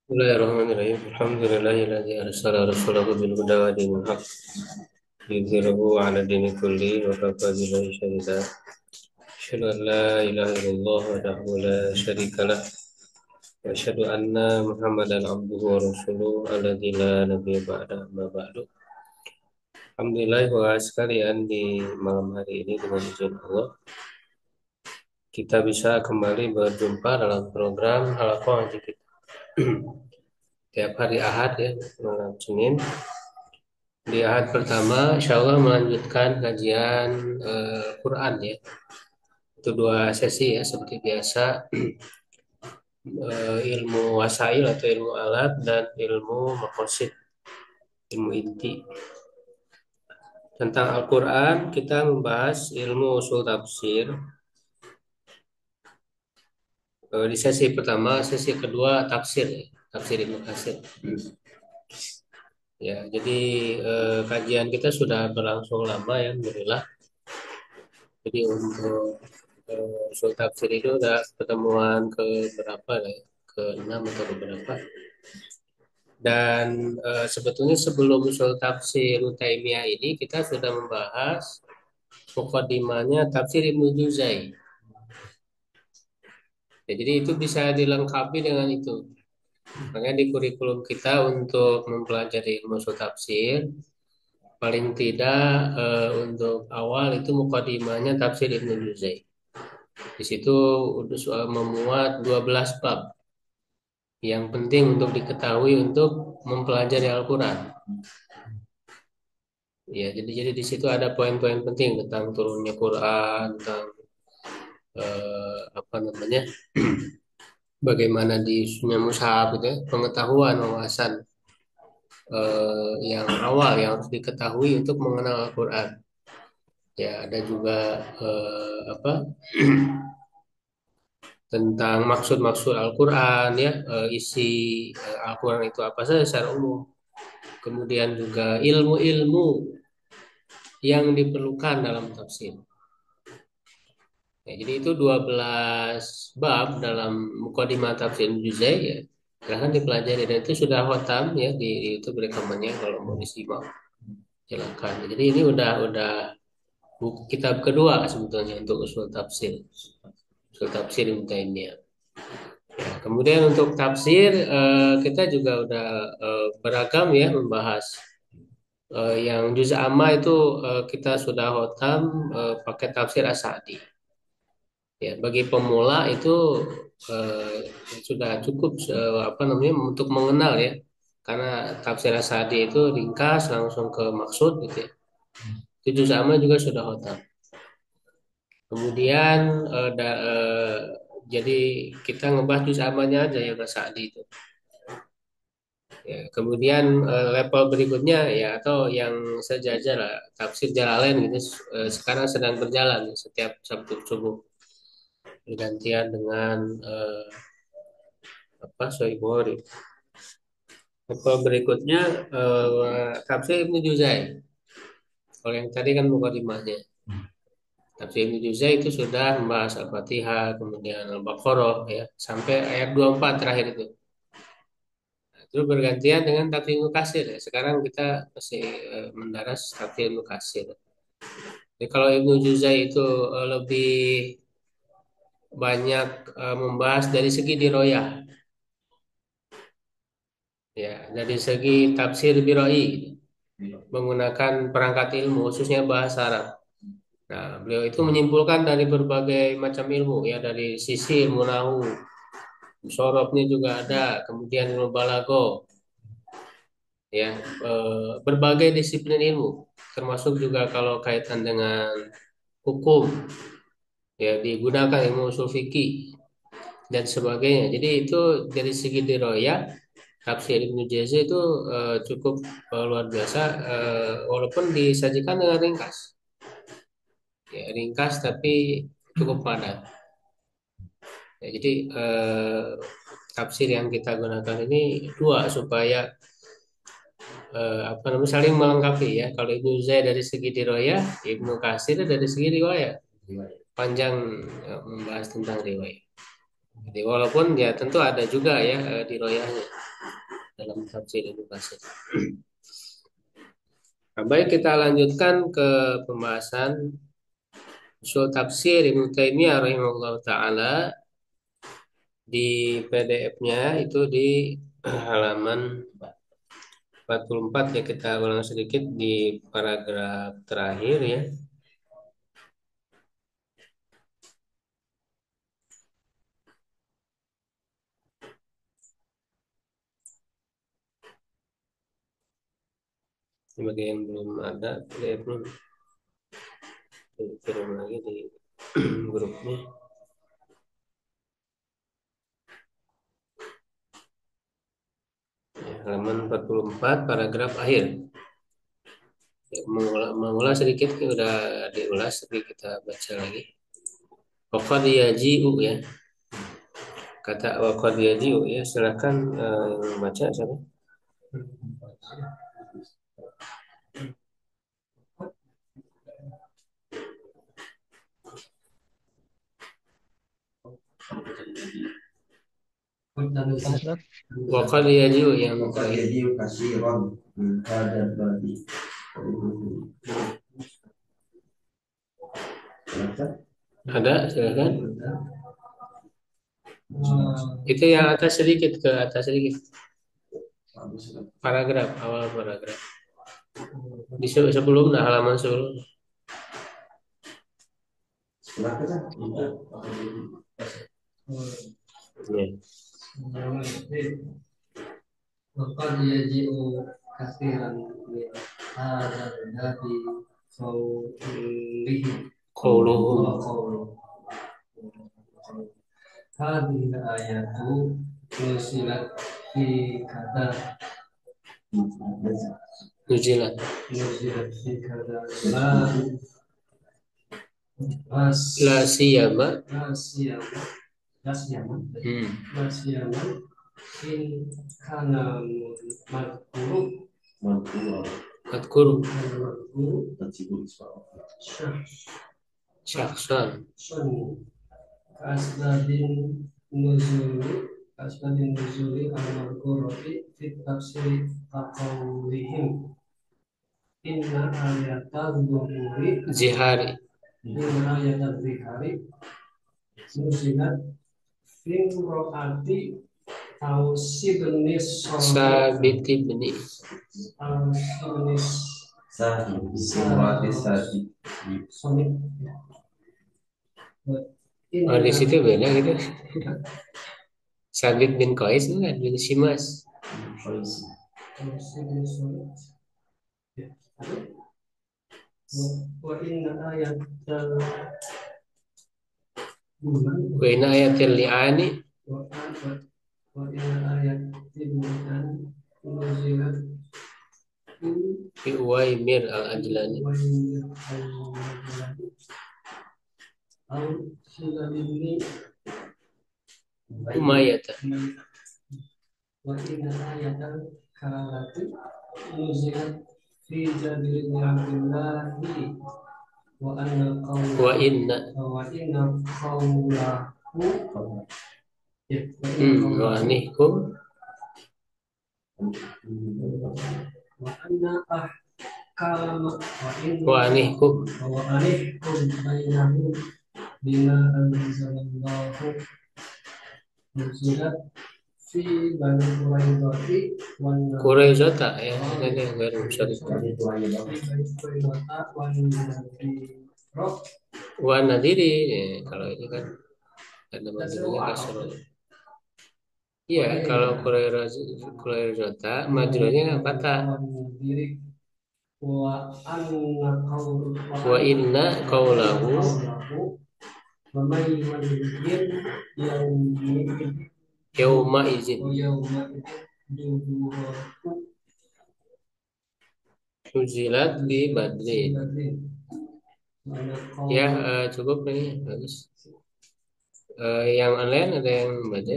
Bismillahirrahmanirrahim. Alhamdulillahilladzi arsala rasulahu bil huda wa dinil haq liyudhhirahu 'ala dini kulli wa kafa billahi shahida. Asyhadu an la ilaha illallah wahdahu la syarika lah wa asyhadu anna Muhammadan abduhu wa rasuluhu alladzi la nabiyya ba'da amma ba'du. Alhamdulillah wa sekalian di malam hari ini dengan izin Allah kita bisa kembali berjumpa dalam program Halaqah Ngaji kita. Tiap hari Ahad ya, malam Senin. Di ahad pertama, insya Allah melanjutkan kajian Quran ya. Itu dua sesi ya, seperti biasa. Ilmu wasail atau ilmu alat dan ilmu makosid, ilmu inti. Tentang Al-Quran, kita membahas ilmu usul tafsir. Di sesi pertama, sesi kedua tafsir, ya. Tafsir Ibnu Katsir. Ya, jadi kajian kita sudah berlangsung lama ya, alhamdulillah. Jadi untuk usul tafsir itu udah pertemuan ke berapa lah ya? Ke 6 atau ke berapa. Dan sebetulnya sebelum usul tafsir Taimiyah ini kita sudah membahas mukadimahnya tafsir Ibnu Juzai. Ya, jadi itu bisa dilengkapi dengan itu. Makanya di kurikulum kita untuk mempelajari ilmu usul tafsir paling tidak untuk awal itu mukadimahnya tafsir Ibnu Juzai. Di situ udah memuat 12 bab yang penting untuk diketahui untuk mempelajari Al-Quran. Ya, jadi di situ ada poin-poin penting tentang turunnya Quran, tentang apa namanya, bagaimana disusunnya mushaf, gitu ya, pengetahuan, wawasan yang awal yang harus diketahui untuk mengenal Al-Quran. Ya, ada juga apa tentang maksud-maksud Al-Quran, ya, isi Al-Quran itu apa saja secara umum. Kemudian juga ilmu-ilmu yang diperlukan dalam tafsir. Ya, jadi itu 12 bab dalam Muqaddimah Tafsir Juzai ya. Silahkan dipelajari dan itu sudah khotam ya di YouTube rekamannya kalau mau disimak. Silakan. Jadi ini udah buku kitab kedua sebetulnya untuk usul tafsir. Usul tafsir Ibnu Taimiyah. Ya, kemudian untuk tafsir kita juga udah beragam ya membahas yang juz amma itu kita sudah khotam pakai tafsir As-Sa'di. Ya, bagi pemula itu eh, sudah cukup apa namanya untuk mengenal ya, karena tafsir As-Sa'di itu ringkas langsung ke maksud gitu ya. Itu sama juga sudah khotam. Kemudian jadi kita ngebahas juz amanya aja ya Mas Sa'di itu. Ya, kemudian level berikutnya ya atau yang sejajar lah tafsir Jalalain gitu sekarang sedang berjalan setiap Sabtu subuh bergantian dengan apa Sahih Bukhari. Apa berikutnya tafsir Ibnu Juzai. Kalau yang tadi kan mukadimahnya. Tafsir Ibnu Juzai itu sudah membahas Al-Fatihah, kemudian Al-Baqarah ya, sampai ayat 24 terakhir itu. Nah, itu bergantian dengan tafsir Ibnu Katsir ya. Sekarang kita masih mendaras tafsir Ibnu Katsir. Jadi kalau Ibnu Juzai itu lebih banyak membahas dari segi diroyah ya, dari segi tafsir biroi menggunakan perangkat ilmu khususnya bahasa Arab. Nah, beliau itu menyimpulkan dari berbagai macam ilmu ya, dari sisi ilmu nahu, sorofnya juga ada, kemudian ilmu balago, ya, berbagai disiplin ilmu, termasuk juga kalau kaitan dengan hukum, ya digunakan ilmu usul fikih dan sebagainya. Jadi itu dari segi diroya, tafsir Ibnu Jauzi itu cukup luar biasa, walaupun disajikan dengan ringkas, ya ringkas tapi cukup padat. Ya, jadi tafsir yang kita gunakan ini dua supaya apa namanya saling melengkapi ya. Kalau Ibnu Zaid dari segi diroyah, Ibnu Katsir dari segi riwayat. Panjang membahas tentang riwayat. Jadi walaupun ya tentu ada juga ya diroyahnya. dalam tafsir Ibnu Katsir. Nah, baik kita lanjutkan ke pembahasan usul tafsir Ibnu Taimiyah rahimahullah taala di PDF-nya itu di halaman 44 ya, kita ulang sedikit di paragraf terakhir ya. Bagi yang belum ada PDF-nya kirim lagi di grupnya. Ya, halaman 44 paragraf akhir. Ya, mengulas sedikit ya, udah diulas tapi kita baca lagi. Waqad yaji'u ya. Kata waqad yaji'u ya, silakan yang baca siapa? Waqad yaji'u yang terakhir. Ada, silakan. Itu yang atas sedikit, ke atas sedikit. Paragraf, awal paragraf. Di sebelum, nah halaman sebelum. Ya. وقد يجيء كثيرا من هذا الذي قوله هذه الآيات نزلت في كذا Nujilat. نزلت في كذا La siyama. لا سيما لا سيما لا سيما إن كان Madkuru. Syakhsan. كأسباب النزول المذكورة في التفسير كقولهم إن آية الظهور Zihari. إن آية الظهار نزلت في امرأة أو سبن Sabit ibni. أو سبن صمت. Oh, di situ beda gitu. Sabit bin Qais bukan bin Simas. Wa inna ayatil li'ani fi Uwaimir al-Ajlani. Umayyah. وإن آية كانت نزلت في جابر بن عبد الله وأن قوله وإن وأنihkum وأن أحكام وأنihkum بينهم بما أنزل الله نزلت في بني Quraizata ya, ini baru sorry. Wa nadiri kalau ini kan ada majrurnya kasroh. Iya, kalau Quraizata majrurnya fathah. Wa inna qaulahu yauma izin Nuzilat di Badrin. Ya, cukup ini bagus. Yang lain ada yang baca?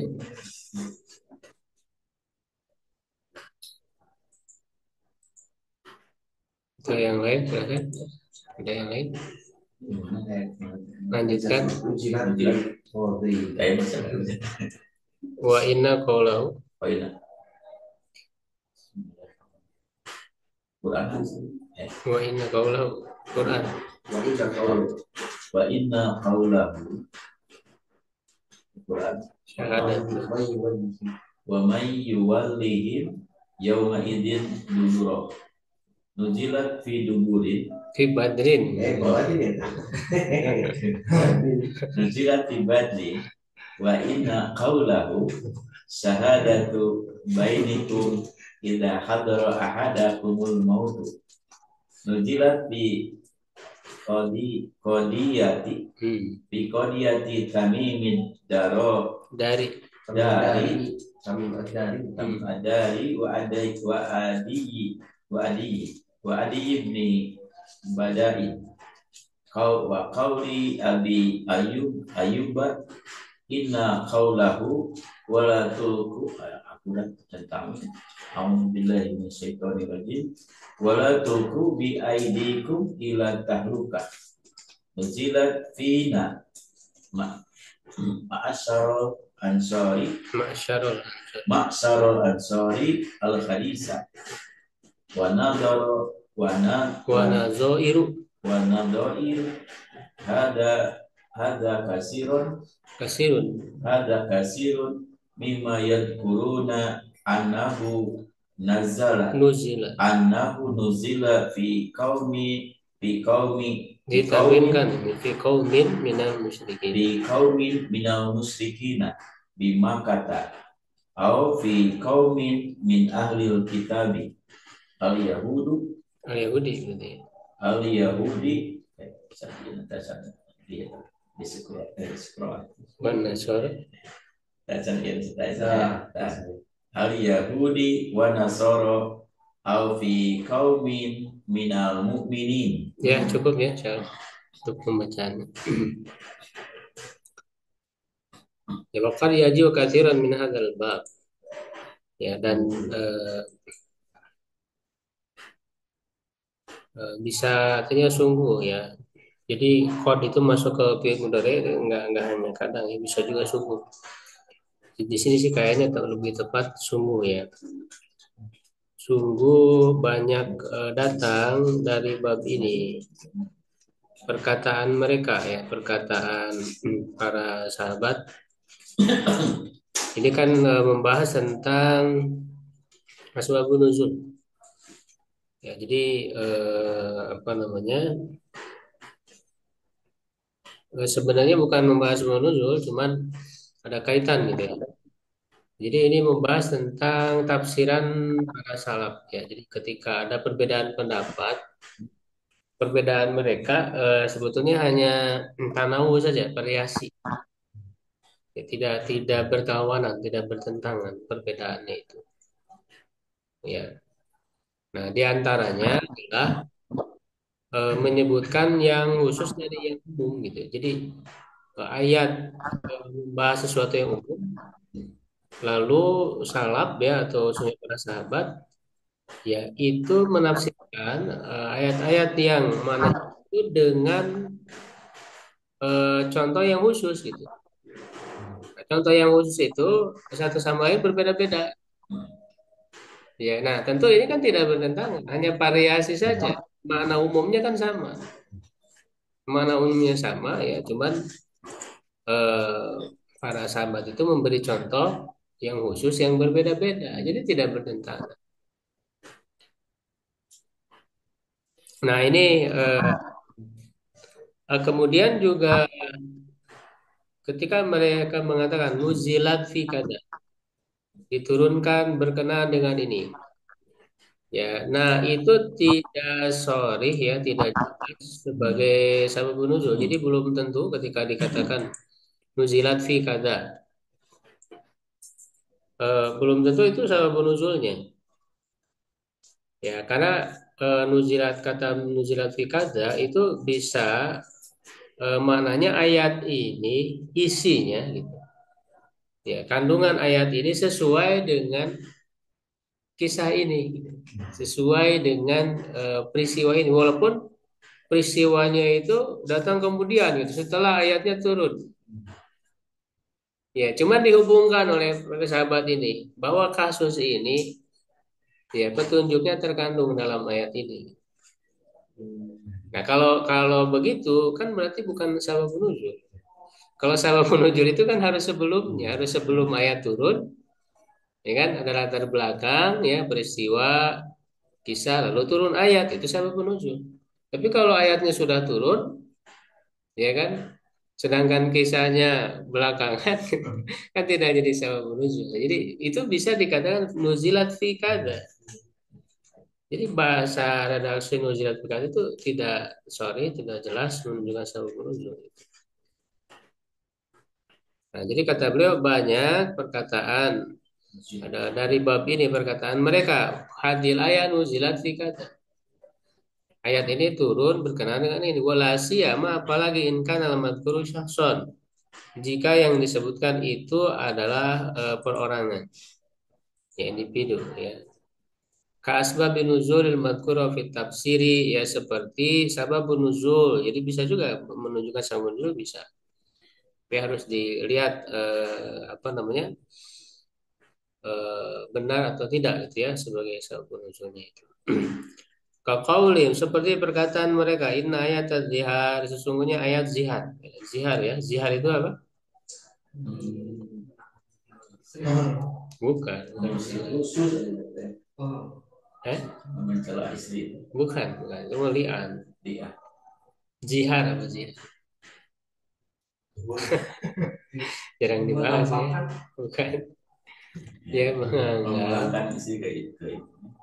Atau yang lain silakan. Ada yang lain? Lanjutkan. Wa inna qaulahu Quran. Eh, Wa inna qaulahu Quran. wa inna qaulahu Quran. Syahadat. Wa may yuwallihim yawma idzin dubura. Nuzilat fi duburin. Fi badrin. Bawa aja ya. Nuzilat fi badri wa inna qaulahu syahadatu bainikum idza hadara ahadakumul maut. Nuzilat fi qadiyati fi qadiyati tamimin Dari dari tamim adari wa adi ibni badai qauli abi ayuba inna qaulahu wala tulku aku dah tentang auzubillahi minasyaitonir rajim wala tulku bi aidikum ila tahluka nuzilat fina ma'asyarul ansari ma'syarul ma'asyarul ansari al khadisa wa nadara wa nazairu wa nadair hada kasirun kasirun mimma yadkuruna nuzila nuzila fi qaumi ditanwinkan fi qaumin minal musyrikin. fi qaumin minal musyrikina bima kata au fi qaumin min ahlil kitabi al yahudu Al-Yahudi gitu ya. al yahudi dia di sekolah Wan Nasara al yahudi wa nasara au fi qaumin minal mu'minin. ya, cukup ya Syah, untuk pembacaannya. Ya waqad yajiu katsiran min hadzal bab. Ya dan bisa artinya sungguh ya. Jadi qad itu masuk ke fi'il mudhari enggak hanya kadang ya, bisa juga sungguh. Di sini sih kayaknya lebih tepat sungguh ya. Sungguh banyak datang dari bab ini perkataan mereka ya, perkataan para sahabat. Ini kan membahas tentang asbabun nuzul. Ya, jadi apa namanya? Sebenarnya bukan membahas asbabun nuzul, cuman ada kaitan gitu ya. Jadi ini membahas tentang tafsiran para salaf ya. Jadi ketika ada perbedaan pendapat, perbedaan mereka sebetulnya hanya tanawu saja, variasi. Ya, tidak bertawanan, tidak bertentangan perbedaannya itu. Ya. Nah, di antaranya adalah menyebutkan yang khusus dari yang umum gitu. Jadi ayat membahas sesuatu yang umum, lalu salaf ya atau sungai para sahabat ya itu menafsirkan ayat-ayat yang mana itu dengan contoh yang khusus gitu. Contoh yang khusus itu satu sama lain berbeda-beda. Ya, nah tentu ini kan tidak bertentangan, hanya variasi saja. Makna umumnya kan sama, makna umumnya sama ya, cuman eh, para sahabat itu memberi contoh yang khusus yang berbeda-beda, jadi tidak bertentangan. Nah ini kemudian juga ketika mereka mengatakan nuzilat fi kada, diturunkan berkenaan dengan ini. Ya, nah itu tidak sorry ya, tidak jelas sebagai sababun nuzul. Jadi belum tentu ketika dikatakan nuzilat fi kada, belum tentu itu sababun nuzulnya. Ya, karena kata nuzilat fi kada itu bisa maknanya ayat ini isinya gitu. Ya, kandungan ayat ini sesuai dengan kisah ini, gitu. Sesuai dengan peristiwa ini, walaupun peristiwanya itu datang kemudian gitu setelah ayatnya turun. Ya, cuma dihubungkan oleh sahabat ini bahwa kasus ini Ya, petunjuknya terkandung dalam ayat ini. Nah, kalau begitu kan berarti bukan sababun nuzul. Kalau sababun nuzul itu kan harus sebelumnya, harus sebelum ayat turun, ya kan? Ada latar belakang, ya peristiwa, kisah, lalu turun ayat itu sababun nuzul. Tapi kalau ayatnya sudah turun, ya kan? Sedangkan kisahnya belakangan, kan tidak jadi sababun nuzul. Jadi itu bisa dikatakan nuzilat fi kada. Jadi bahasa redaksi nuzilat fi kada itu tidak jelas menunjukkan sababun nuzul. Nah, jadi kata beliau banyak perkataan ada dari bab ini perkataan mereka hadil ayat nuzilat fi kada. Ayat ini turun berkenaan dengan ini. Wala siyama apalagi in kana al-madhkuru syakhsan. Jika yang disebutkan itu adalah perorangan, ya individu ya. Ka'asbabun nuzulil madhkura fit tafsiri ya seperti sababun nuzul. Jadi bisa juga menunjukkan sababun nuzul bisa. Tapi harus dilihat apa namanya? Benar atau tidak gitu ya sebagai sababun nuzulnya itu. Kaqaulim seperti perkataan mereka inna ayat zihar sesungguhnya ayat zihar. Zihar ya. Zihar itu apa? Bukan. Eh? Mencela istri. Bukan. Itu li'an. Dia. Jihar apa zihar? Jarang dibahas ya. Bukan. Dia Menganggap istri kayak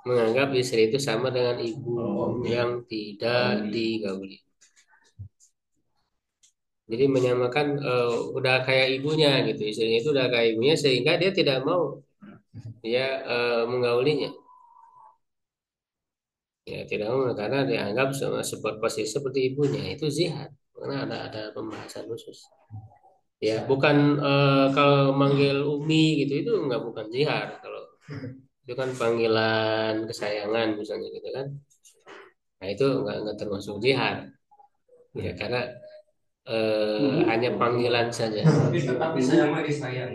menganggap istri itu sama dengan ibu yang tidak digauli. Jadi menyamakan udah kayak ibunya gitu, istrinya itu udah kayak ibunya sehingga dia tidak mau ya menggaulinya. Ya tidak mau karena dianggap seperti posisi seperti ibunya itu zihar. Karena ada pembahasan khusus. Ya bukan kalau manggil umi gitu itu nggak bukan zihar kalau itu kan panggilan kesayangan misalnya gitu kan. Nah itu nggak termasuk jihad ya karena hanya panggilan saja. Tapi sayang mah disayang.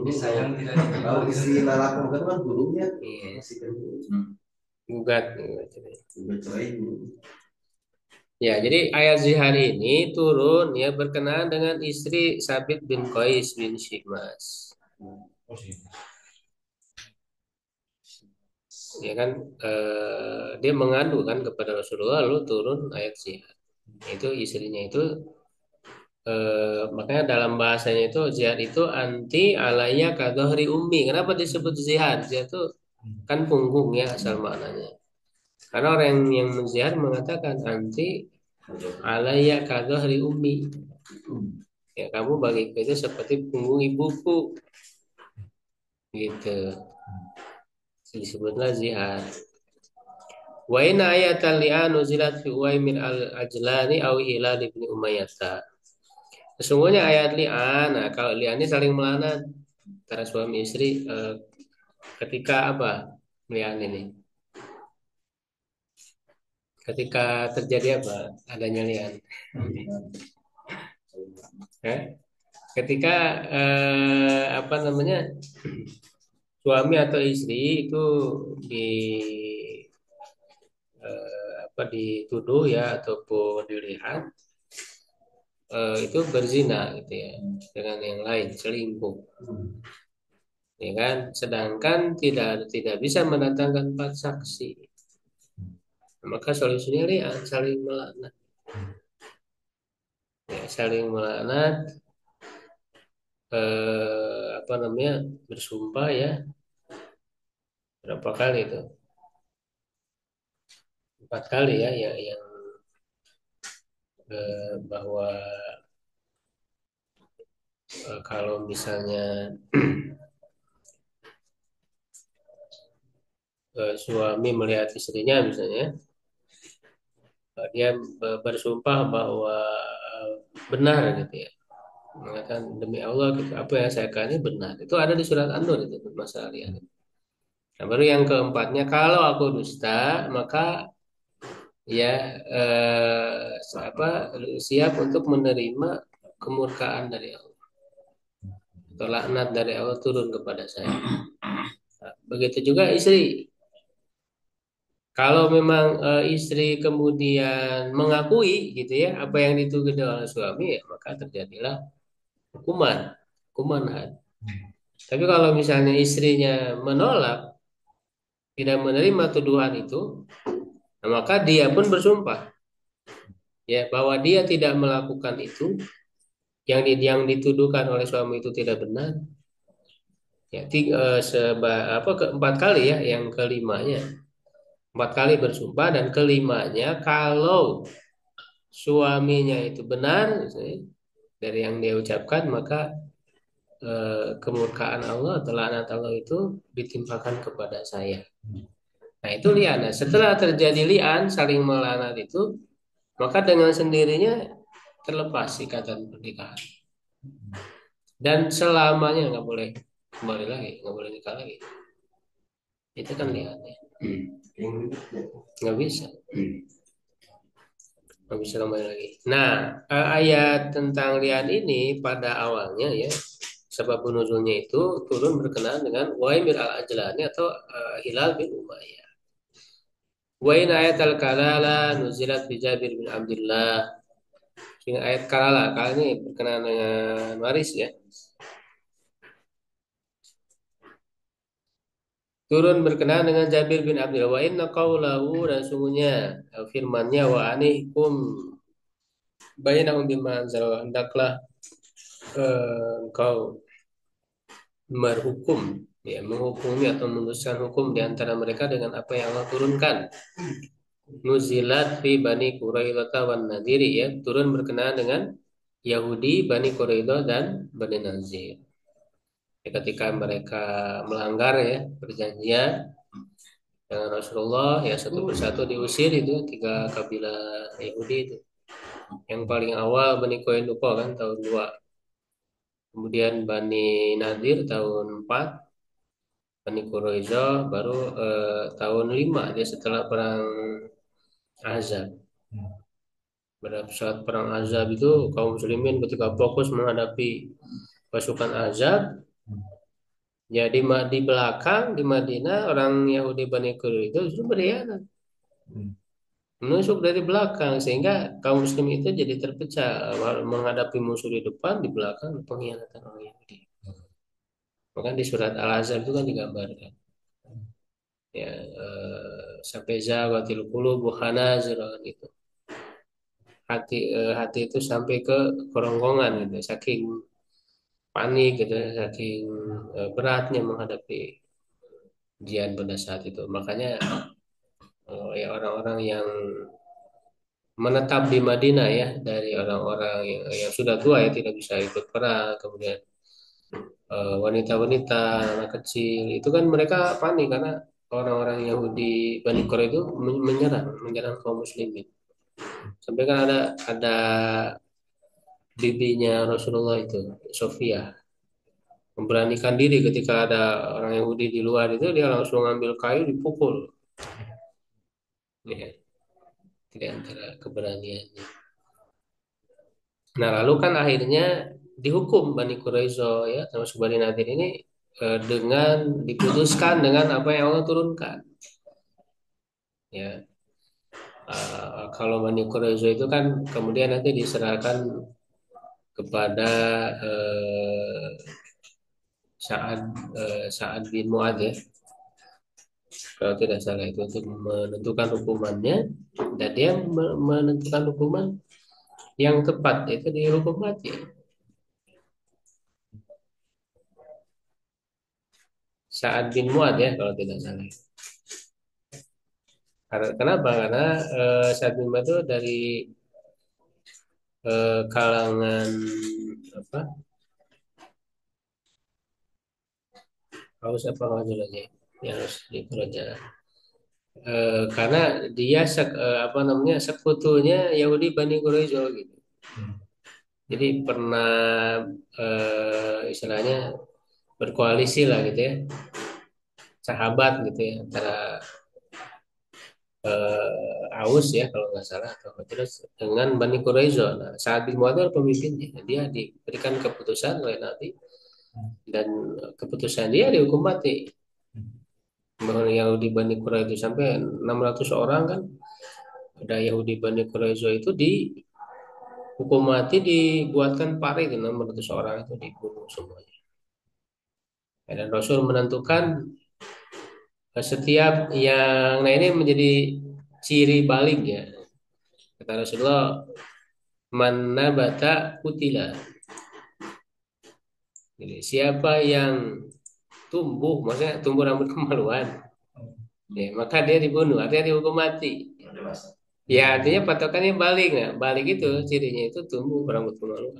Disayang tidak Kalau dikenal. isi lalakon kan gurunya Iya. masih kan Gugat. udah cerai guru. Ya jadi ayat zihar ini turun ya berkenaan dengan istri Sabit bin Qais bin Syikmas. Ya kan dia mengadu kan kepada Rasulullah lalu turun ayat zihar. Itu istrinya itu makanya dalam bahasanya itu zihar itu anti alaya kadohri ummi. Kenapa disebut zihar? Zihar itu kan punggung ya asal maknanya. Karena orang yang menzihar mengatakan anti alaya kadohri ummi. Ya kamu bagiku itu seperti punggung ibuku. Gitu. Disebutlah zihar. Wa inna ayatal li'an nuzilat fi Uwaimin al-Ajlani aw Hilal bin Umayyah. Sesungguhnya ayat li'an, nah kalau li'an ini saling melaknat antara suami istri ketika apa li'an ini? Ketika terjadi apa? Adanya li'an. Ketika apa namanya suami atau istri itu di apa dituduh ya ataupun dilihat itu berzina gitu ya dengan yang lain selingkuh ya kan sedangkan tidak bisa mendatangkan 4 saksi maka solusinya lihat saling melaknat ya, saling melaknat apa namanya bersumpah ya berapa kali itu 4 kali ya yang bahwa kalau misalnya suami melihat istrinya misalnya dia bersumpah bahwa benar gitu ya mengatakan demi Allah gitu apa yang saya katakan ini benar itu ada di surat An-Nur itu masalah lihat. Nah, baru yang keempatnya kalau aku dusta maka ya apa siap untuk menerima kemurkaan dari Allah atau laknat dari Allah turun kepada saya. Nah, begitu juga istri Kalau memang istri kemudian mengakui gitu ya apa yang dituduh oleh suami, ya, maka terjadilah hukuman, hukuman had. Tapi kalau misalnya istrinya menolak, tidak menerima tuduhan itu, nah, maka dia pun bersumpah ya bahwa dia tidak melakukan itu, yang dituduhkan oleh suami itu tidak benar. Ya, keempat kali ya, yang kelimanya empat kali bersumpah dan kelimanya kalau suaminya itu benar misalnya, dari yang dia ucapkan, maka kemurkaan Allah atau laknat Allah itu ditimpakan kepada saya. Nah itu lian. Nah, setelah terjadi lian saling melaknat itu, maka dengan sendirinya terlepas ikatan pernikahan dan selamanya nggak boleh kembali lagi, nggak boleh nikah lagi. Itu kan liannya nggak bisa. Nggak bisa kembali lagi. Nah, ayat tentang lian ini pada awalnya ya, sebab nuzulnya itu turun berkenaan dengan Waimir al-Ajlani atau Hilal bin Umayyah. Wain ayat al-kalala nuzilat bi Jabir bin Abdullah. Ini ayat kalala, kali ini berkenaan dengan waris ya. Turun berkenaan dengan Jabir bin Abdullah. Wa inna qawlahu, dan sungguhnya firmannya wa anihkum bainahum bima anzala, hendaklah engkau berhukum ya, menghukumi atau memutuskan hukum di antara mereka dengan apa yang Allah turunkan. Nuzilat fi Bani Quraidah wan Nadiri, ya, turun berkenaan dengan Yahudi, Bani Quraidah dan Bani Nazir. Ya, ketika mereka melanggar ya perjanjian dengan Rasulullah, ya satu persatu diusir itu tiga kabilah Yahudi itu. Yang paling awal Bani Quraidah kan tahun 2. Kemudian Bani Nadir tahun 4, Bani Quraidah baru tahun 5 dia setelah perang Ahzab. Pada saat perang Ahzab itu kaum muslimin ketika fokus menghadapi pasukan Ahzab, jadi di belakang di Madinah orang Yahudi Bani Quraidah itu justru berkhianat, menusuk dari belakang sehingga kaum muslim itu jadi terpecah menghadapi musuh di depan, di belakang pengkhianatan orang Yahudi. Maka di surat Al-Ahzab itu kan digambarkan ya sampai zawatil qulub hanazir gitu. Hati itu sampai ke kerongkongan gitu, saking panik gitu, saking beratnya menghadapi ujian pada saat itu. Makanya ya orang-orang yang menetap di Madinah ya, dari orang-orang yang sudah tua ya tidak bisa ikut perang, kemudian wanita-wanita, anak kecil itu kan mereka panik karena orang-orang Yahudi Bani Quraisy itu menyerang kaum muslimin. Sampai kan ada bibinya Rasulullah itu, Sofia, memberanikan diri ketika ada orang Yahudi di luar itu, dia langsung ambil kayu dipukul. Ya, tidak antara keberaniannya. Nah, lalu kan akhirnya dihukum Bani Quraizo ya, termasuk Bani Nadir ini dengan diputuskan dengan apa yang Allah turunkan. Ya, kalau Bani Quraizo itu kan kemudian nanti diserahkan kepada Sa'ad Sa'ad bin Mu'adz ya, kalau tidak salah itu untuk menentukan hukumannya, dan dia menentukan hukuman yang tepat itu dihukum mati. Sa'ad bin Mu'adz ya kalau tidak salah. Kenapa? Karena Sa'ad bin Mu'adz itu dari kalangan apa? Haus apa aja yang harus dipelajari. Karena dia apa namanya sekutunya Yahudi Bani Quraizo gitu. Jadi pernah istilahnya berkoalisi lah gitu ya, sahabat gitu ya antara Aus ya kalau nggak salah, atau terus dengan Bani Quraizo. Nah, saat bin Mu'adz pemimpinnya, dia diberikan keputusan oleh Nabi dan keputusan dia dihukum mati. bahwa Yahudi Bani Quraisyah itu sampai 600 orang kan. Ada Yahudi Bani Quraisyah itu hukum mati, dibuatkan pari itu 600 orang itu dibunuh semuanya. Dan Rasul menentukan setiap yang, nah ini menjadi ciri balik ya. Kata Rasulullah, man nabata kutila. Jadi siapa yang tumbuh, maksudnya tumbuh rambut kemaluan, ya, maka dia dibunuh, artinya dihukum mati. Ya artinya patokannya balik, nah balik itu cirinya itu tumbuh rambut kemaluan.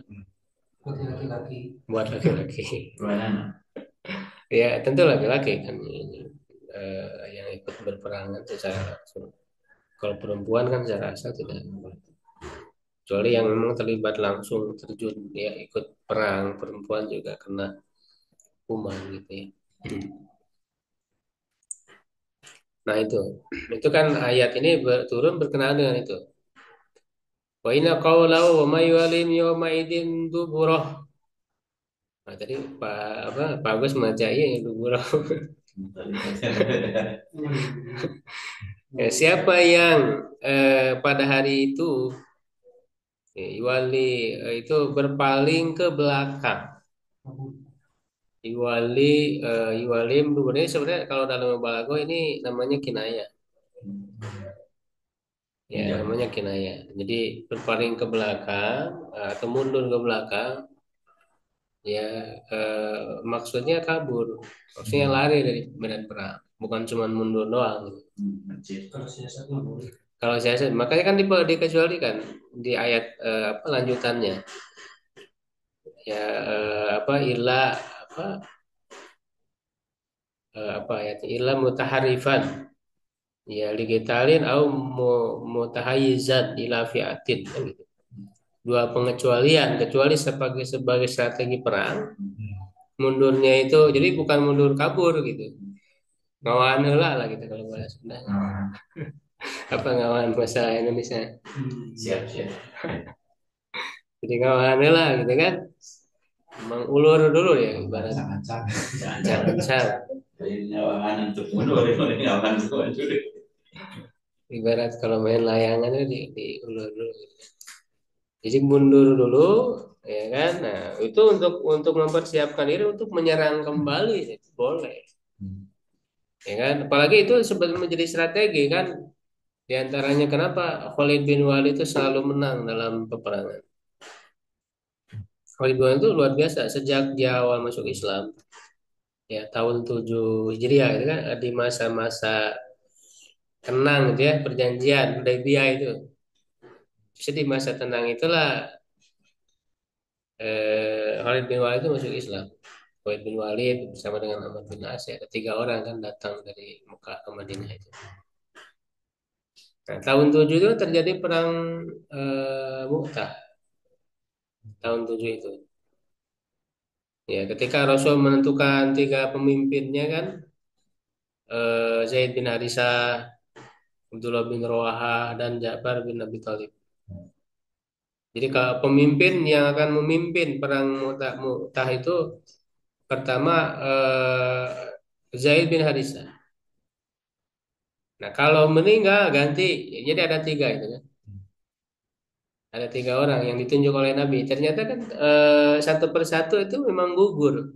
Buat laki-laki. Buat laki-laki. Gimana? Ya tentu laki-laki kan yang ikut berperangan secara langsung. Kalau perempuan kan secara asal tidak, kecuali yang memang terlibat langsung terjun ya ikut perang, perempuan juga kena hukuman gitu ya. Nah itu kan ayat ini turun berkenaan dengan itu. Wa inna qawlahu wa may yulim yawma idin duburah. Nah tadi Pak Agus membaca ini duburah. Ya, siapa yang pada hari itu Iwali itu berpaling ke belakang. Iwalim ini sebenarnya kalau dalam balago ini namanya kinaya. Ya, namanya kinaya. Jadi berpaling ke belakang atau mundur ke belakang. Ya, maksudnya kabur. Maksudnya lari dari medan perang. Bukan cuma mundur doang. Kalau siasat mah boleh. Kalau saya makanya kan dikecualikan di ayat lanjutannya. Ya ilah ayat ilah mutaharifan ya ligitalin au mutahayyizan ila fi'atin kan gitu. Dua pengecualian, kecuali sebagai strategi perang. Mundurnya itu jadi bukan mundur kabur gitu. Ngawan heula lah gitu kalau bahasa Sunda. Apa ngawan bahasa Indonesia? Siap. Jadi ngawan heula gitu kan. Mengulur dulu ya ibarat ancang-ancang. Dari nyawangan untuk mundur, dari nyawangan untuk maju. Ibarat kalau main layangan itu diulur dulu. Jadi mundur dulu, ya kan? Nah itu untuk mempersiapkan diri untuk menyerang kembali, itu boleh, ya kan? Apalagi itu sebetulnya menjadi strategi kan? Di antaranya kenapa Khalid bin Walid itu selalu menang dalam peperangan. Khalid bin Walid itu luar biasa sejak dia awal masuk Islam, ya tahun 7 Hijriah itu kan di masa-masa tenang gitu ya, perjanjian Hudaybiyah itu. Jadi di masa tenang itulah Khalid bin Walid itu masuk Islam. Khalid bin Walid bersama dengan Amr bin As, ada 3 orang kan datang dari Mekah ke Madinah itu. Nah, tahun 7 itu terjadi perang Mu'tah. Tahun 7 itu. Ya, ketika Rasul menentukan 3 pemimpinnya kan, Zaid bin Harisah, Abdullah bin Rawahah, dan Ja'far bin Abi Thalib. Jadi pemimpin yang akan memimpin perang Mu'tah itu pertama Zaid bin Harisah. Nah kalau meninggal ganti, jadi ada 3 itu kan. Ada 3 orang yang ditunjuk oleh Nabi. Ternyata kan satu persatu itu memang gugur.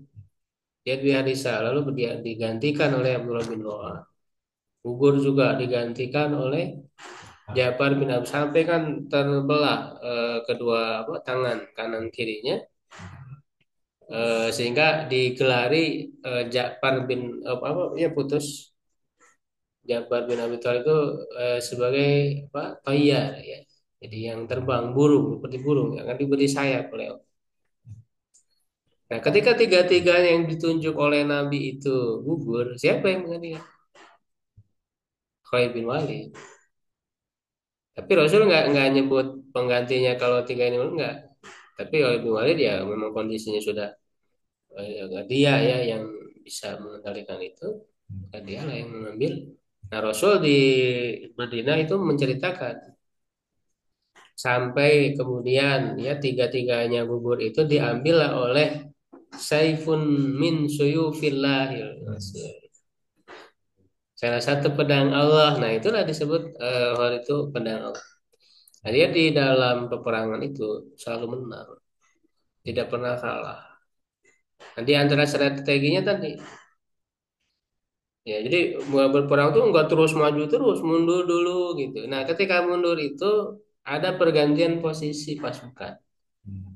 Zaid bin Harisah lalu dia digantikan oleh Abdullah bin Rawah. Gugur juga digantikan oleh Ja'far bin Abi, sampai kan terbelah kedua tangan kanan kirinya. Sehingga digelari Ja'far bin ya putus Ja'far bin Abi Thalib itu sebagai Tayyar ya. Jadi yang terbang burung seperti burung yang akan diberi sayap oleh Allah. Nah, ketika 3-3 yang ditunjuk oleh Nabi itu gugur, siapa yang menggantikan? Khalid bin Walid. Tapi Rasul nggak nyebut penggantinya kalau 3 ini enggak. Tapi Khalid bin Walid ya memang kondisinya sudah dia ya yang bisa mengendalikan itu, dia lah yang mengambil. Nah Rasul di Madinah itu menceritakan sampai kemudian ya 3-3-nya gugur itu diambil oleh Saifun min suyufillahil. salah satu pedang Allah. Nah, itulah disebut Thor itu pedang Allah. Nah, dia di dalam peperangan itu selalu menang, tidak pernah kalah. Nah, di antara strateginya tadi, ya jadi berperang tuh nggak terus maju terus, mundur dulu gitu. Nah, ketika mundur itu ada pergantian posisi pasukan.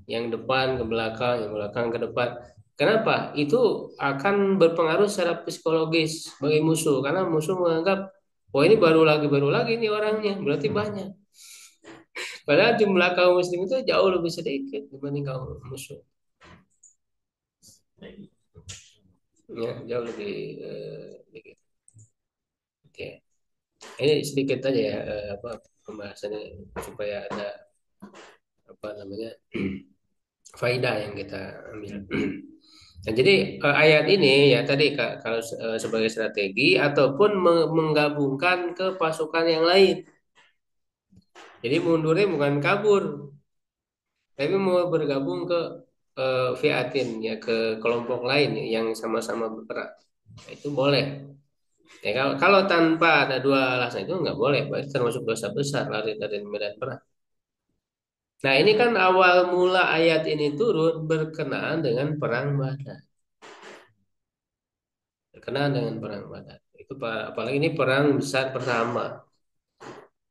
Yang depan ke belakang, yang belakang ke depan. Kenapa? Itu akan berpengaruh secara psikologis bagi musuh, karena musuh menganggap, oh ini baru lagi nih orangnya, berarti banyak. Padahal jumlah kaum muslim itu jauh lebih sedikit dibanding kaum musuh. Ya, jauh lebih sedikit. Oke. Ini sedikit aja ya apa pembahasannya supaya ada apa namanya faidah yang kita ambil. Nah, jadi ayat ini ya tadi kalau sebagai strategi ataupun menggabungkan ke pasukan yang lain. Jadi mundurnya bukan kabur, tapi mau bergabung ke fiatin ya ke kelompok lain ya, yang sama-sama berperang. Nah, itu boleh. Ya, kalau tanpa ada dua alasan itu nggak boleh, berarti termasuk dosa besar lari dari medan perang. Nah, ini kan awal mula ayat ini turun berkenaan dengan perang Badar. Berkenaan dengan perang Badar. Itu apalagi ini perang besar pertama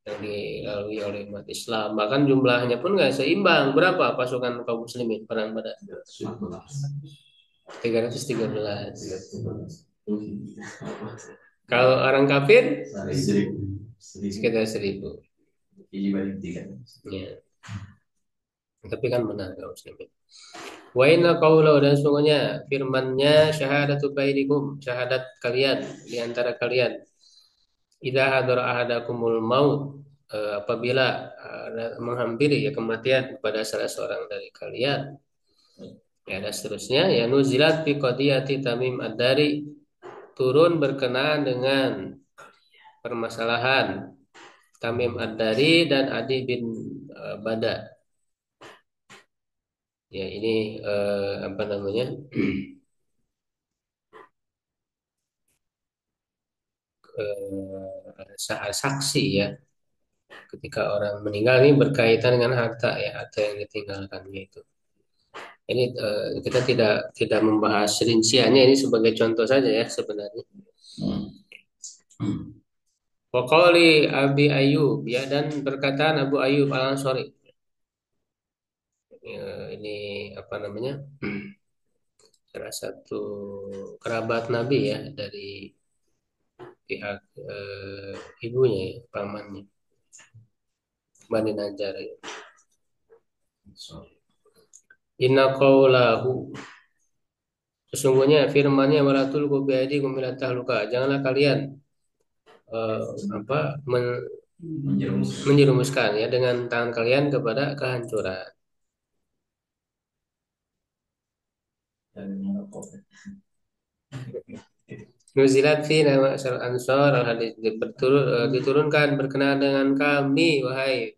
yang dilalui oleh umat Islam. Bahkan jumlahnya pun nggak seimbang. Berapa pasukan kaum muslimin perang Badar? 313. Kalau orang kafir sekitar 1000. Ya. Tapi kan benar kaum muslimin. Wa inna qawlahu dan sungguhnya firman-Nya syahadatu bainikum, syahadat kalian di antara kalian. Idza hadara ahadakumul maut apabila menghampiri ya kematian kepada salah seorang dari kalian. Ya, dan seterusnya ya nuzilat fi qadiyati Tamim ad-Dari turun berkenaan dengan permasalahan Tamim ad-Dari dan Adi bin Bada. Ya ini apa namanya? Saksi ya ketika orang meninggal ini berkaitan dengan harta ya harta yang ditinggalkannya itu. Ini kita tidak membahas rinciannya ini sebagai contoh saja ya sebenarnya. Waqali Abi Ayyub ya dan perkataan Abu Ayyub Al-Ansari. Ini apa namanya? Salah satu kerabat Nabi ya dari pihak ibunya ya, pamannya Bani Najjar ya. Inna qawlahu sesungguhnya firman-Nya walatul kubiadikum ila tahluka janganlah kalian eh, apa menjerumuskan ya dengan tangan kalian kepada kehancuran. Nuzilat fi nama asal ansor al hadis diturunkan berkenaan dengan kami wahai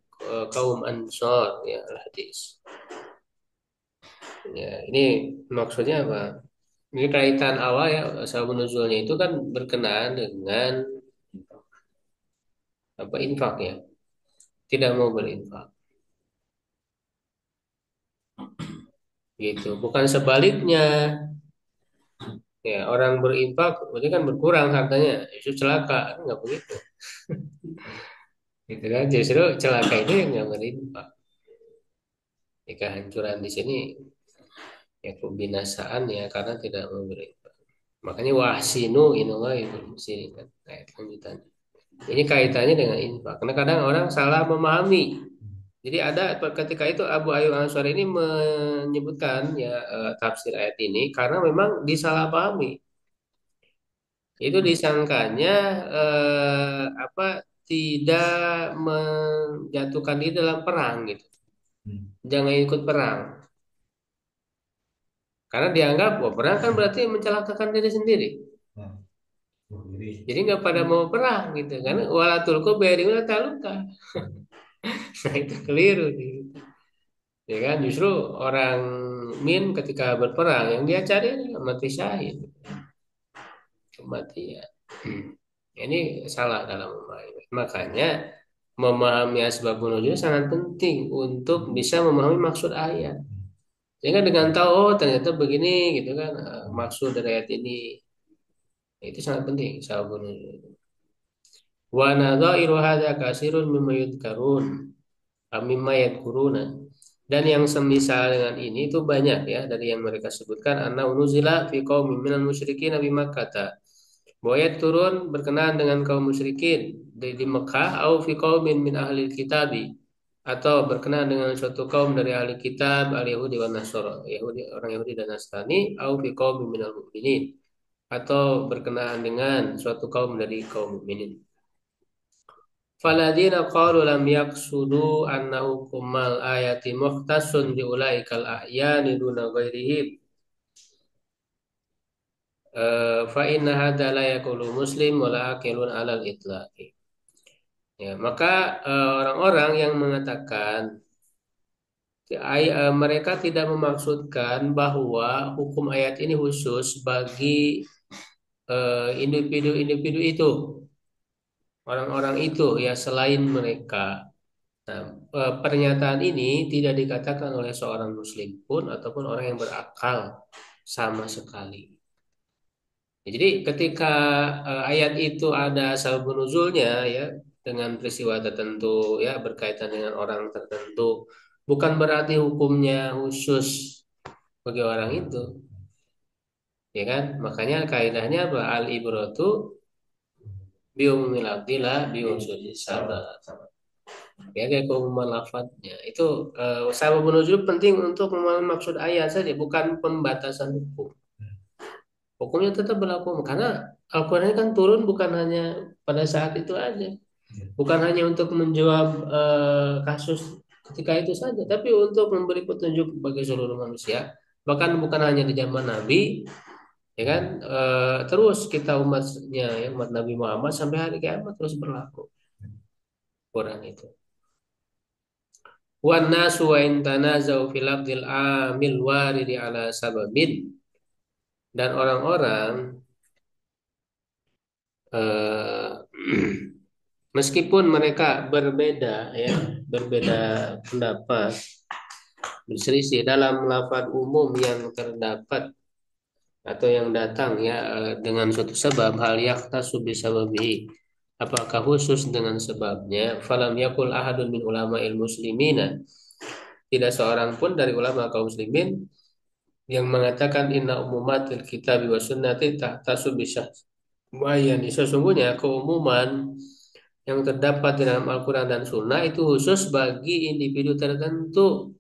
kaum ansor ya al hadis. Ya, ini maksudnya apa? Ini kaitan awal ya asbabun nuzulnya itu kan berkenaan dengan apa infak ya. Tidak mau berinfak. Gitu. Bukan sebaliknya. Ya, orang berinfak berarti kan berkurang hartanya. Itu celaka, kan nggak begitu. Gitu kan justru celaka itu yang nggak berinfak. Ya, kehancuran di sini ya kebinasaan ya karena tidak mau berinfak. Makanya wahsinu inallah sini kan. Nah, itu lanjutannya. Ini kaitannya dengan infak. Karena kadang orang salah memahami. Jadi ada ketika itu Abu Ayyub Ansari ini menyebutkan ya tafsir ayat ini karena memang disalahpahami. Itu disangkanya apa tidak menjatuhkan diri dalam perang gitu. Jangan ikut perang. Karena dianggap wah perang kan berarti mencelakakan diri sendiri. Jadi nggak pada mau perang gitu kan. Walatul bi'airikum taluka. Nah itu keliru gitu. Ya kan justru orang min ketika berperang yang dia cari adalah mati syahid. Kematian. Ini salah dalam memahami. Makanya memahami asbabun nuzul sangat penting untuk bisa memahami maksud ayat. Sehingga dengan tahu oh ternyata begini gitu kan maksud dari ayat ini itu sangat penting asbabun nuzul. Wa nadhairu hadza kasirun mimma yudhkarun mimma yadhkuruna. Dan yang semisal dengan ini itu banyak ya dari yang mereka sebutkan anna unuzila fi qaumin minal musyrikin bi Makkah. Bahwa ayat turun berkenaan dengan kaum musyrikin di Mekah au fi qaumin min ahli kitabi atau berkenaan dengan suatu kaum dari ahli kitab al Yahudi wa Nasara Yahudi orang Yahudi dan Nasrani au fi qaumin minal mu'minin atau berkenaan dengan suatu kaum dari kaum mukminin. Faladina qalu lam yaqsudu annahu kumal ayati muhtasun bi ulaikal ahyani duna ghairihim fa inna hadza la yaqulu muslim wa la aqilun alal itlaqi. Ya, maka orang-orang yang mengatakan mereka tidak memaksudkan bahwa hukum ayat ini khusus bagi individu-individu itu, orang-orang itu ya selain mereka. Nah, pernyataan ini tidak dikatakan oleh seorang muslim pun ataupun orang yang berakal sama sekali. Jadi ketika ayat itu ada sabab nuzulnya ya dengan peristiwa tertentu ya berkaitan dengan orang tertentu, bukan berarti hukumnya khusus bagi orang itu, ya kan? Makanya kaidahnya apa? Al ibratu biumil abdillah biusul sabab. Ya kayak keumuman lafadznya itu sabab nuzul penting untuk memahami maksud ayat saja, bukan pembatasan hukum. Hukumnya tetap berlaku karena Al-Quran ini kan turun bukan hanya pada saat itu aja, bukan hanya untuk menjawab kasus ketika itu saja, tapi untuk memberi petunjuk bagi seluruh manusia. Bahkan bukan hanya di zaman Nabi, ya kan? Terus kita umatnya, ya, umat Nabi Muhammad sampai hari kiamat terus berlaku Quran itu. Wan nasu wa in tanazau fil lafzil amil waridi ala sababin, dan orang-orang eh, meskipun mereka berbeda ya, berbeda pendapat, berselisih dalam lafaz umum yang terdapat atau yang datang ya dengan suatu sebab hal yaktasu bisababihi, apakah khusus dengan sebabnya, falam yakul ahadun min ulama'il muslimina, tidak seorang pun dari ulama kaum muslimin yang mengatakan inna umumatil kitab wa sunnati tahtasu bisyahwayan, sesungguhnya keumuman yang terdapat di dalam Al-Quran dan Sunnah itu khusus bagi individu tertentu.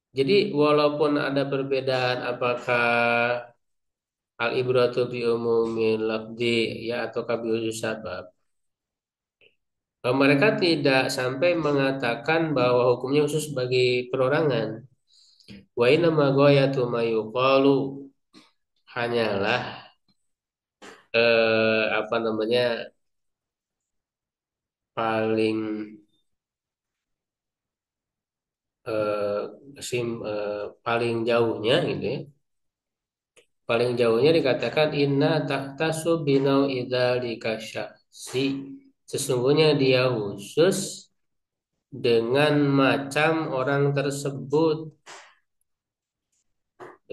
Jadi walaupun ada perbedaan apakah al-ibratu bi umumil lafzi ya atau bi khusus sabab, mereka tidak sampai mengatakan bahwa hukumnya khusus bagi perorangan. Wa inna ma ghayatu ma yuqalu, hanyalah apa namanya paling eh, paling jauhnya gitu ya. Paling jauhnya dikatakan inna tahtasu binau idzalika syaksi. Sesungguhnya dia khusus dengan macam orang tersebut,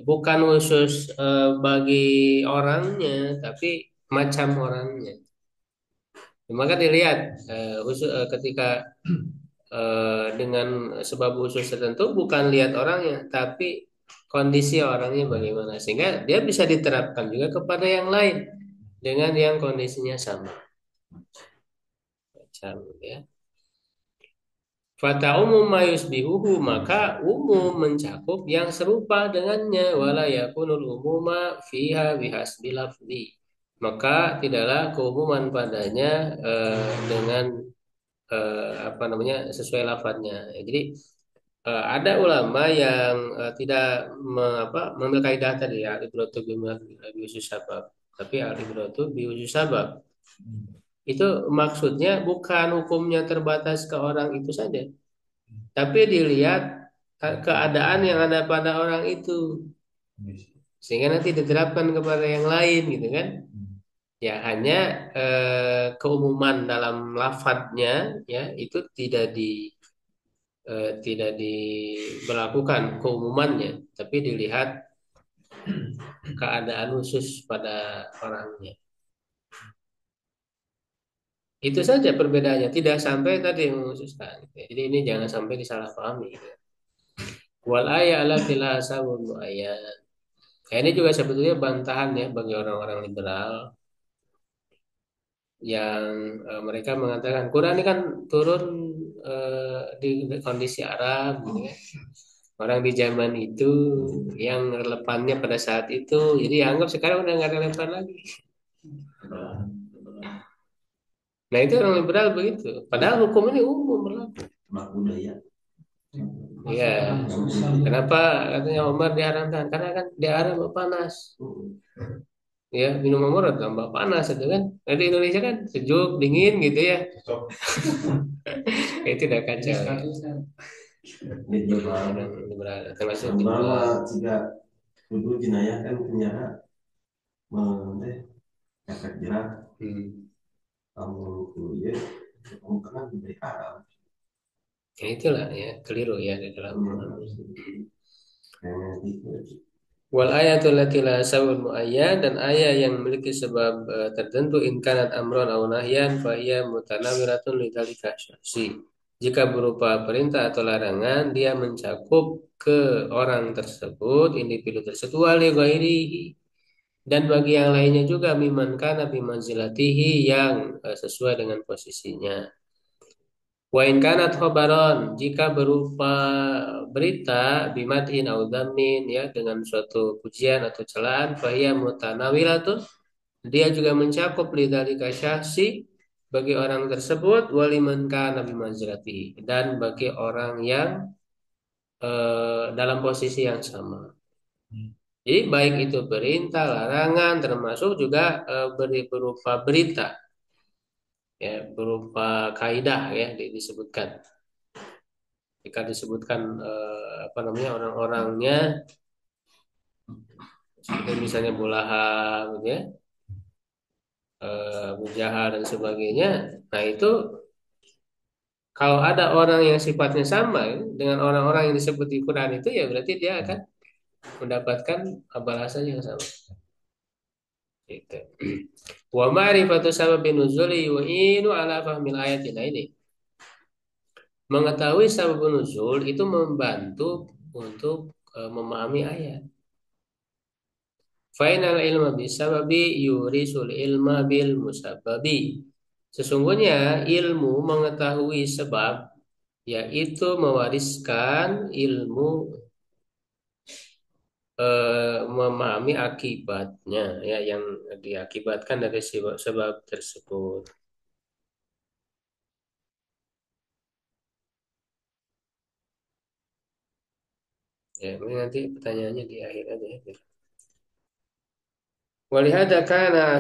bukan khusus bagi orangnya, tapi macam orangnya. Maka dilihat ketika dengan sebab khusus tertentu bukan lihat orangnya, tapi kondisi orangnya bagaimana, sehingga dia bisa diterapkan juga kepada yang lain dengan yang kondisinya sama. Macam ya. Fata umum mayusbihuhu, maka umum mencakup yang serupa dengannya, wala yakunul umuma fiha bihasbi lafzi, maka tidaklah keumuman padanya dengan apa namanya sesuai lafadznya. Jadi ada ulama yang tidak mengambil kaidah tadi ya al-ibratu bi sabab, tapi al-ibratu bi sabab itu maksudnya bukan hukumnya terbatas ke orang itu saja, tapi dilihat keadaan yang ada pada orang itu, sehingga nanti diterapkan kepada yang lain gitu kan. Ya, hanya keumuman dalam lafadznya ya itu tidak diberlakukan keumumannya, tapi dilihat keadaan khusus pada orangnya. Itu saja perbedaannya, tidak sampai tadi yang mengkhususkan. Jadi ini jangan sampai disalahpahami. Wal aya ala tilasa wal ayat. Nah, ini juga sebetulnya bantahan ya bagi orang-orang liberal yang mereka mengatakan Quran ini kan turun di kondisi Arab gitu ya. Orang di zaman itu yang relevannya pada saat itu, jadi anggap sekarang udah nggak relevan lagi. Nah itu orang liberal begitu. Padahal hukum ini umum berlaku. Mak budaya. Iya. Kenapa katanya Omar diharamkan? Karena kan di Arab panas. Ya minum Omar tambah panas itu kan. Nah, di Indonesia kan sejuk, dingin gitu ya. Itu udah kacau. Ya. Di Jawa. Orang liberal termasuk di Sama jika dulu jenayah kan penjara efek jerak kamu ya kamu kan dari Arab. Ya itulah ya keliru ya di dalam wal ayatul lati la sawul muayyad dan ayat yang memiliki sebab tertentu in kanat amron aw nahyan fa hiya mutanawiratun lidzalika syahsi. Jika berupa perintah atau larangan dia mencakup ke orang tersebut, individu tersebut wali ghairihi dan bagi yang lainnya juga miman kana bi manzilatihi yang sesuai dengan posisinya. Wa in kanat khobaron jika berupa berita bimatin au dhammin ya dengan suatu pujian atau celaan fahiya mutanawilatun dia juga mencakup lidzalika syahsi bagi orang tersebut waliman kana bimanzilatihi dan bagi orang yang dalam posisi yang sama. Jadi baik itu perintah, larangan termasuk juga berupa berita ya berupa kaidah ya disebutkan. Jika disebutkan apa namanya orang-orangnya seperti misalnya Bulaha gitu ya, Abu Jahal dan sebagainya. Nah itu kalau ada orang yang sifatnya sama ya, dengan orang-orang yang disebut di Quran itu ya berarti dia akan mendapatkan balasan yang sama. Gitu. Wa ma'rifatu sababin nuzuli yu'inu ala fahmil ayatin. Nah ini mengetahui sabab nuzul itu membantu untuk memahami ayat. Fainal ilma bisababi yurisul ilma bil musabbabi. Sesungguhnya ilmu mengetahui sebab yaitu mewariskan ilmu memahami akibatnya ya yang diakibatkan dari sebab tersebut. Ya, ini nanti pertanyaannya di akhir aja ya. Walihada kana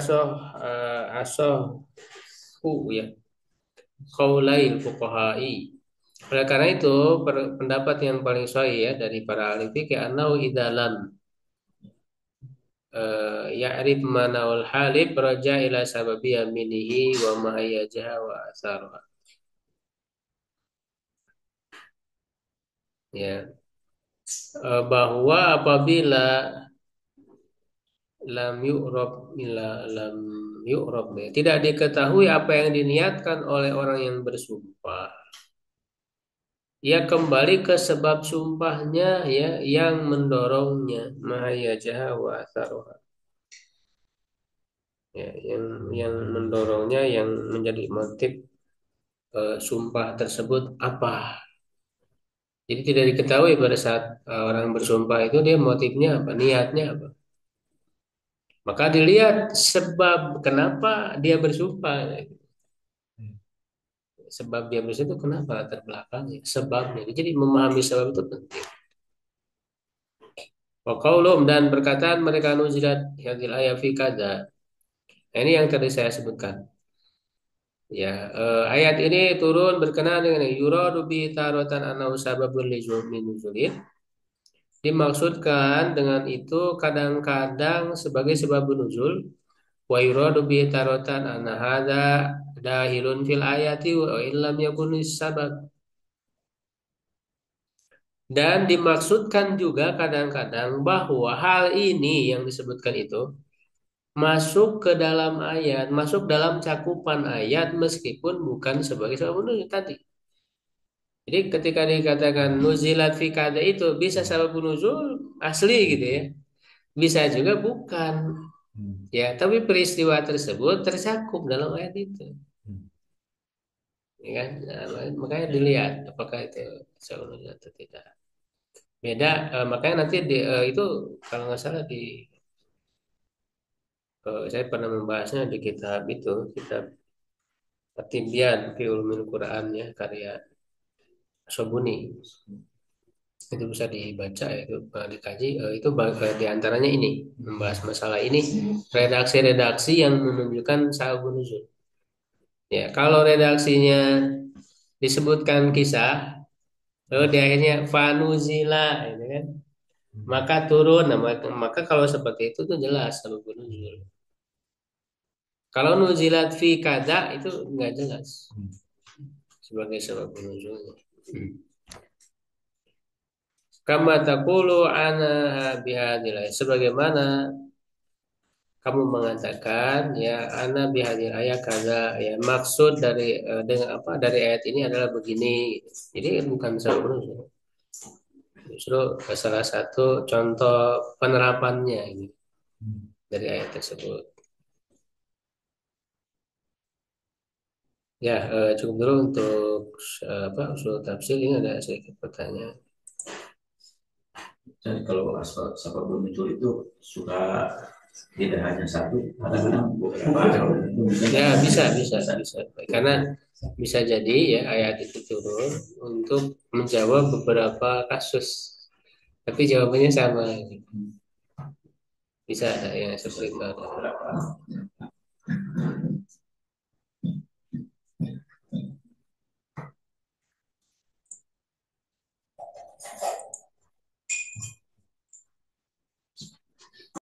asohu ya qaulail fuqaha'i. Oleh karena itu pendapat yang paling sahih ya dari para ahli fikih annahu idalam ya'rif manawal halib raja ila sababi yaminihi wa mahayyajaha wa asarha. Ya, bahwa apabila lam yu'rab lam yu'rab ya, tidak diketahui apa yang diniatkan oleh orang yang bersumpah. Ya kembali ke sebab sumpahnya ya yang mendorongnya mahayyajaha wa asarha. Ya, yang mendorongnya yang menjadi motif sumpah tersebut apa? Jadi tidak diketahui pada saat orang bersumpah itu dia motifnya apa, niatnya apa. Maka dilihat sebab kenapa dia bersumpah. Sebab dia bersumpah itu kenapa latar belakangnya, sebabnya. Jadi memahami sebab itu penting. Wa qaulum dan perkataan mereka nuzilat hadil ayat fi kadza. Nah, ini yang tadi saya sebutkan. Ya, ayat ini turun berkenaan dengan yuradu bi taratan annahu sababun li nuzulin. Dimaksudkan dengan itu kadang-kadang sebagai sebab nuzul Wa yuradu bi taratan anna hadza dahilun fil ayati wa illam yakun sabab. Dan dimaksudkan juga kadang-kadang bahwa hal ini yang disebutkan itu masuk ke dalam ayat, masuk dalam cakupan ayat meskipun bukan sebagai sebab nuzul tadi. Jadi ketika dikatakan nuzilat fi kada itu bisa sabab nuzul asli gitu ya. Bisa juga bukan. Ya, tapi peristiwa tersebut tercakup dalam ayat itu. Ya kan? Nah, makanya dilihat apakah itu sabab nuzul atau tidak. Beda, makanya nanti itu kalau nggak salah saya pernah membahasnya di kitab itu, kitab At-Tibyan fi Ulumil Quran ya, karya Sobuni. Itu bisa dibaca ya, itu dikaji. Itu di antaranya ini membahas masalah ini, redaksi-redaksi yang menunjukkan sababun nuzul. Ya, kalau redaksinya disebutkan kisah, lalu di akhirnya fanuzila, ini kan, maka turun. Nah, maka kalau seperti itu tuh jelas sababun nuzul. Kalau nuzilat fi kada itu nggak jelas sebagai sebab nuzulnya. Kama taqulu ana bihadil ayat. Sebagaimana kamu mengatakan ya ana bihadil ayat kaza ya maksud dari dengan apa dari ayat ini adalah begini. Jadi bukan sebab nuzul. Justru salah satu contoh penerapannya ini dari ayat tersebut. Ya, cukup dulu untuk apa usul tafsir. Ini ada sedikit pertanyaan. Dan kalau sabab muncul itu suka tidak hanya satu, kadang-kadang beberapa. Ya, bisa. Karena bisa jadi ya ayat itu turun untuk menjawab beberapa kasus, tapi jawabannya sama. Bisa ada yang seperti itu ada.